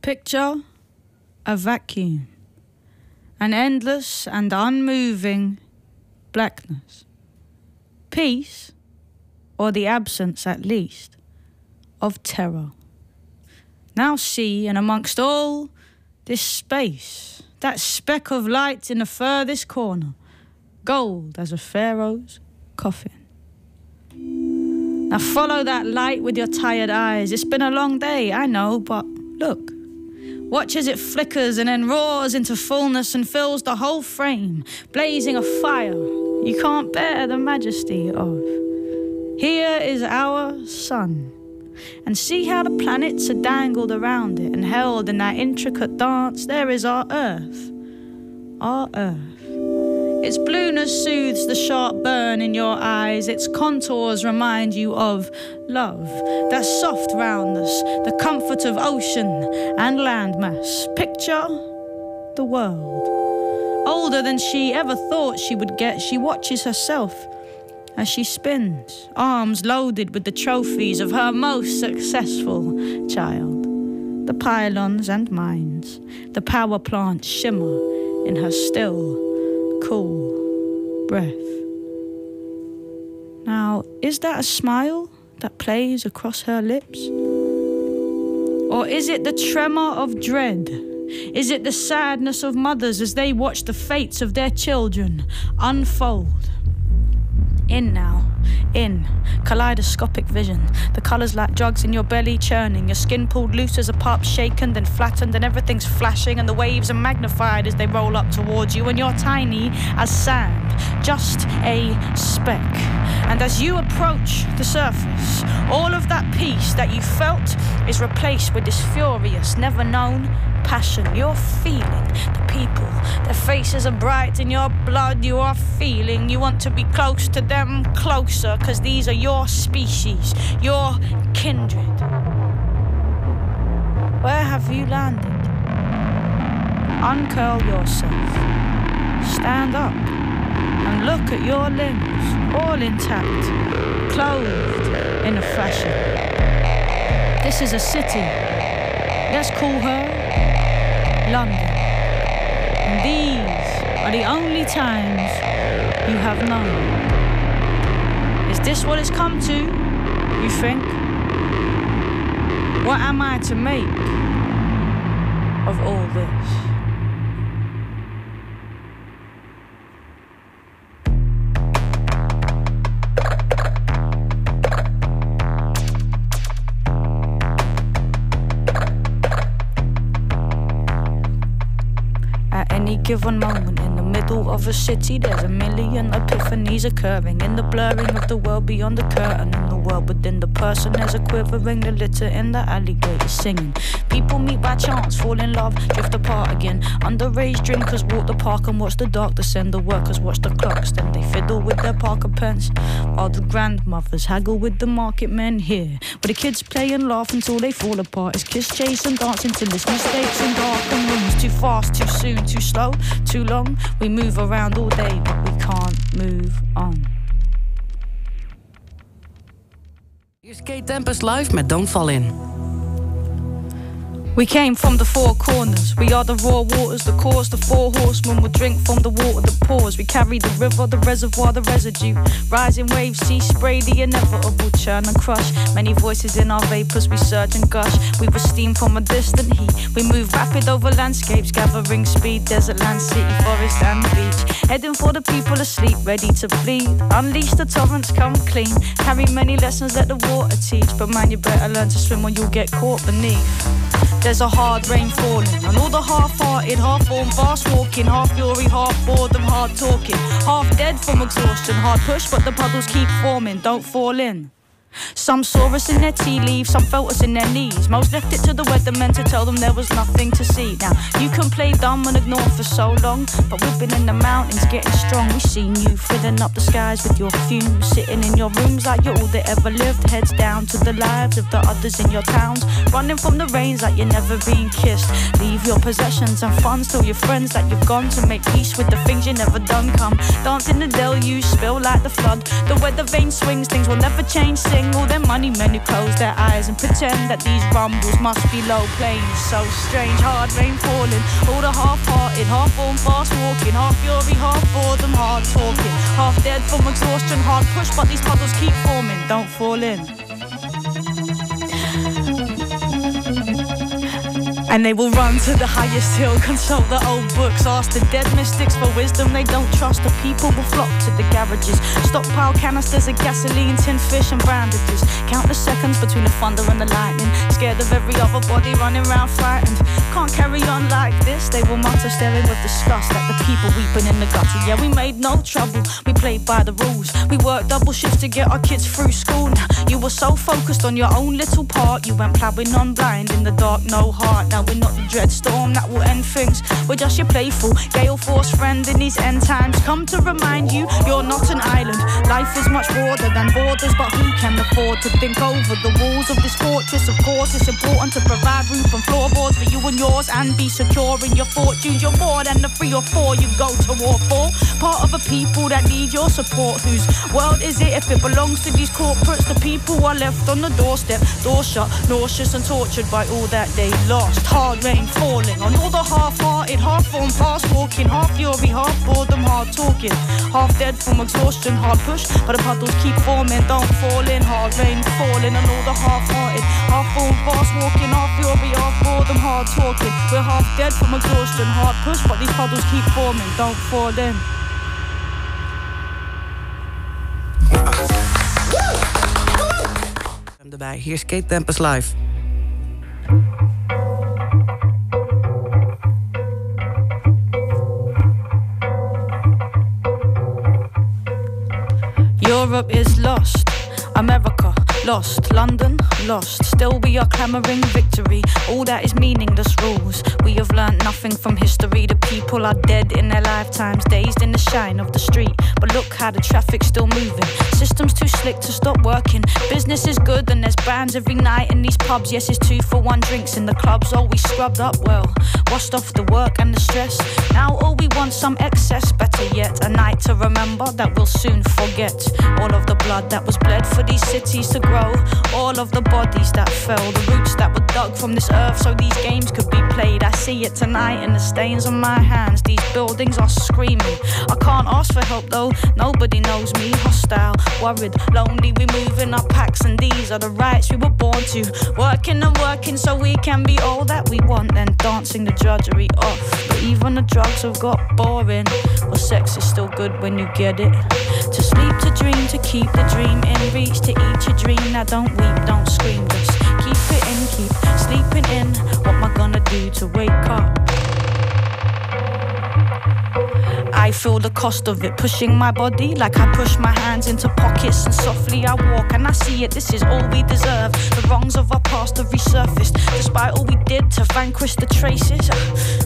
Picture a vacuum, an endless and unmoving blackness. Peace, or the absence at least, of terror. Now see, and amongst all this space, that speck of light in the furthest corner, gold as a pharaoh's coffin. Now follow that light with your tired eyes. It's been a long day, I know, but look. Watch as it flickers and then roars into fullness and fills the whole frame, blazing a fire you can't bear the majesty of. Here is our sun, and see how the planets are dangled around it and held in that intricate dance. There is our earth, our earth. Its blueness soothes the sharp burn in your eyes. Its contours remind you of love, that soft roundness, the comfort of ocean and landmass. Picture the world. Older than she ever thought she would get, she watches herself as she spins, arms loaded with the trophies of her most successful child. The pylons and mines, the power plants shimmer in her still, cool breath. Now, is that a smile that plays across her lips? Or is it the tremor of dread? Is it the sadness of mothers as they watch the fates of their children unfold? In now, in, kaleidoscopic vision. The colours like drugs in your belly churning. Your skin pulled loose as a pop shaken, then flattened, and everything's flashing, and the waves are magnified as they roll up towards you, and you're tiny as sand, just a speck. And as you approach the surface, all of that peace that you felt is replaced with this furious, never-known passion. You're feeling the people. Their faces are bright in your blood. You are feeling. You want to be close to them, closer, because these are your species, your kindred. Where have you landed? Uncurl yourself. Stand up and look at your limbs, all intact, clothed in a fashion. This is a city. Let's call her London. And these are the only times you have known. Is this what it's come to, you think? What am I to make of all this? Given moment in the middle of a city, there's a million epiphanies occurring in the blurring of the world beyond the curtain. In the world within the person, there's a quivering. The litter in the alleyway is singing. People meet by chance, fall in love, drift apart again. Underage drinkers walk the park and watch the dark descend. The workers watch the clocks, then they fiddle with their Parker pence, while the grandmothers haggle with the market men. Here, where the kids play and laugh until they fall apart, is kiss, chase and dance until it's mistakes in darkened rooms. Too fast, too soon, too slow, too long. We move around all day, but we can't move on. Hier is Tempest live met Don't Fall In. We came from the four corners. We are the raw waters, the cause. The four horsemen will drink from the water that pours. We carry the river, the reservoir, the residue. Rising waves, sea spray, the inevitable churn and crush. Many voices in our vapors, we surge and gush. We were steam from a distant heat. We move rapid over landscapes, gathering speed. Desert land, city, forest and beach. Heading for the people asleep, ready to bleed. Unleash the torrents, come clean. Carry many lessons, let the water teach. But man, you better learn to swim or you'll get caught beneath. There's a hard rain falling, and all the half-hearted, half-formed, fast-walking, half-fury, half-boredom, hard-talking, half-dead from exhaustion, hard push, but the puddles keep forming, don't fall in. Some saw us in their tea leaves, some felt us in their knees. Most left it to the weathermen to tell them there was nothing to see. Now, you can play dumb and ignore for so long, but we've been in the mountains getting strong. We've seen you filling up the skies with your fumes, sitting in your rooms like you're all that ever lived. Heads down to the lives of the others in your towns, running from the rains like you're never being kissed. Leave your possessions and funds to your friends that you've gone to make peace with the things you never done. Come, dance in the deluge, spill like the flood. The weather vane swings, things will never change. Sing thing. All them money men who close their eyes and pretend that these rumbles must be low planes. So strange, hard rain falling. All the half-hearted, half-born, fast walking, half fury, half boredom, hard talking, half dead from exhaustion, hard push, but these puddles keep forming. Don't fall in. And they will run to the highest hill, consult the old books, ask the dead mystics for wisdom they don't trust. The people will flock to the garages, stockpile canisters of gasoline, tin fish and bandages. Count the seconds between the thunder and the lightning, scared of every other body running round frightened. Can't carry on like this, they will mutter, staring with disgust at the people weeping in the gutter. Yeah, we made no trouble, we played by the rules. We worked double shifts to get our kids through school. You were so focused on your own little part, you went ploughing on blind in the dark, no heart. Now we're not the dread storm that will end things, we're just your playful gale force friend in these end times. Come to remind you, you're not an island. Life is much broader than borders, but who can afford to think over the walls of this fortress? Of course it's important to provide roof and floorboards for you and yours, and be secure in your fortunes. You're more than the 3 or 4 you go to war for, part of a people that need your support. Whose world is it if it belongs to these corporates? The people are left on the doorstep, door shut, nauseous and tortured by all that they lost. Hard rain falling on all the half-hearted, half-formed, fast-walking, half-fury, half-boredom, hard-talking, half-dead from exhaustion, hard push, but the puddles keep forming. Don't fall in. Hard rain falling on all the half-hearted, half-formed, fast-walking, half-fury, half-boredom, hard-talking. We're half-dead from exhaustion, hard push, but these puddles keep forming. Don't fall in. Erbij. Hier is Kate Tempest live. Europe is lost, America lost, London lost. Still we are clamouring victory. All that is meaningless rules. We have learnt nothing from history. The people are dead in their lifetimes, dazed in the shine of the street. But look how the traffic's still moving. System's too slick to stop working. Business is good and there's bands every night in these pubs. Yes, it's 2 for 1 drinks in the clubs. All we scrubbed up well, washed off the work and the stress. Now all we want some excess. Better yet, a night to remember that we'll soon forget. All of the blood that was bled for these cities to grow, all of the bodies that fell, the roots that were dug from this earth so these games could be played. I see it tonight in the stains on my hands. These buildings are screaming. I can't ask for help though, nobody knows me. Hostile, worried, lonely, we move in our packs, and these are the rights we were born to. Working and working so we can be all that we want, then dancing the drudgery off. But even the drugs have got boring. Well, sex is still good when you get it. To sleep, to dream, to keep the dream in reach, to eat your dream. Now don't weep, don't scream, just keep it in, keep sleeping in. What am I gonna do to wake up? I feel the cost of it, pushing my body like I push my hands into pockets, and softly I walk and I see it, this is all we deserve. The wrongs of our past have resurfaced, despite all we did to vanquish the traces.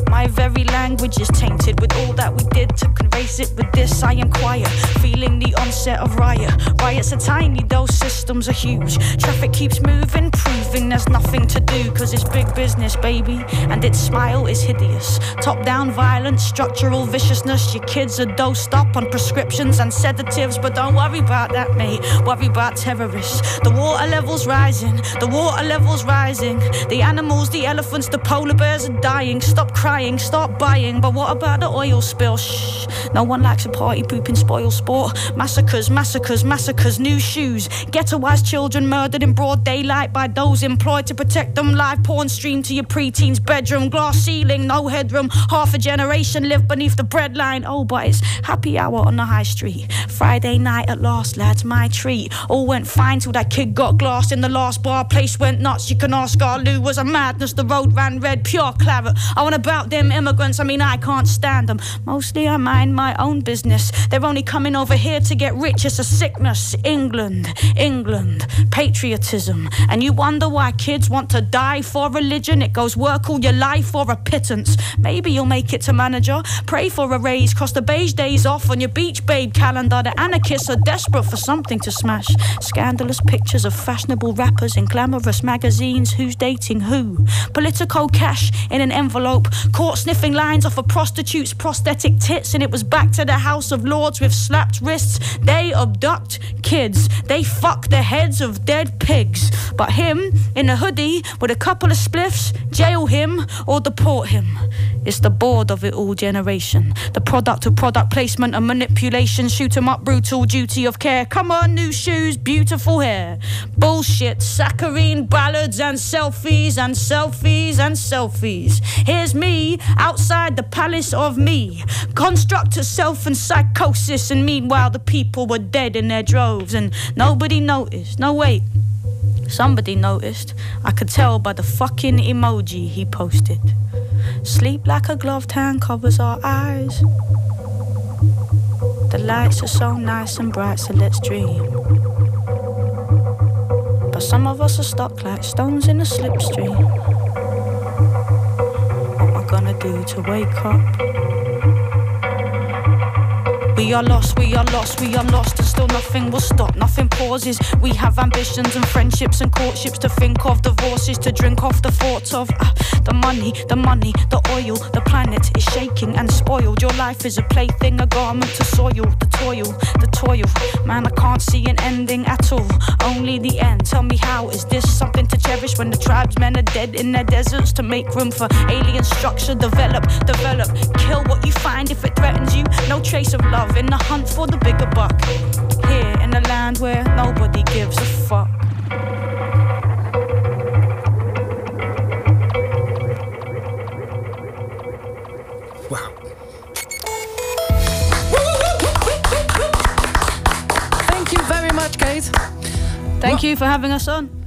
My very language is tainted with all that we did to erase it. With this I am quiet, feeling the onset of riot. Riots are tiny, those systems are huge. Traffic keeps moving, proving there's nothing to do, cause it's big business, baby, and its smile is hideous. Top-down violence, structural viciousness. Your kids are dosed up on prescriptions and sedatives, but don't worry about that, mate, worry about terrorists. The water level's rising, the water level's rising. The animals, the elephants, the polar bears are dying. Stop crying, start buying. But what about the oil spill? Shh, no one likes a party pooping spoil sport. Massacres, massacres, massacres, new shoes. Ghettoized children murdered in broad daylight by those employed to protect them. Live porn streamed to your preteen's bedroom. Glass ceiling, no headroom. Half a generation live beneath the breadline. Oh, but it's happy hour on the high street. Friday night at last, lads, my treat. All went fine till that kid got glassed in the last bar. Place went nuts, you can ask our Lou. Was a madness, the road ran red, pure claret. I want about them immigrants, I mean I can't stand them. Mostly I mind my own business. They're only coming over here to get rich, it's a sickness. England, England, patriotism. And you wonder why kids want to die for religion. It goes work all your life for a pittance. Maybe you'll make it to manager, pray for a raise, cross the beige days off on your beach babe calendar. The anarchists are desperate for something to smash. Scandalous pictures of fashionable rappers in glamorous magazines. Who's dating who? Political cash in an envelope. Caught sniffing lines off a prostitute's prosthetic tits, and it was back to the House of Lords with slapped wrists. They abduct, kill kids, they fuck the heads of dead pigs. But him, in a hoodie, with a couple of spliffs, jail him or deport him. It's the bored of it all generation. The product of product placement and manipulation. Shoot 'em up, brutal duty of care. Come on, new shoes, beautiful hair. Bullshit, saccharine ballads and selfies and selfies and selfies. Here's me, outside the palace of me. Construct of self and psychosis. And meanwhile the people were dead in their droves. And nobody noticed. No, wait. Somebody noticed. I could tell by the fucking emoji he posted. Sleep like a gloved hand covers our eyes. The lights are so nice and bright, so let's dream. But some of us are stuck like stones in a slipstream. What am I gonna do to wake up? We are lost, we are lost, we are lost, and still nothing will stop, nothing pauses. We have ambitions and friendships and courtships to think of, divorces to drink off, the thoughts of the money, the oil. The planet is shaking and spoiled. Your life is a plaything, a garment to soil. The toil. Man, I can't see an ending at all, only the end. Tell me, how is this something to cherish when the tribesmen are dead in their deserts to make room for alien structure? Develop. Kill what you find if it threatens you. No trace of love in the hunt for the bigger buck. Here in a land where nobody gives a fuck. Wow. Thank you very much, Kate. Thank you for having us on.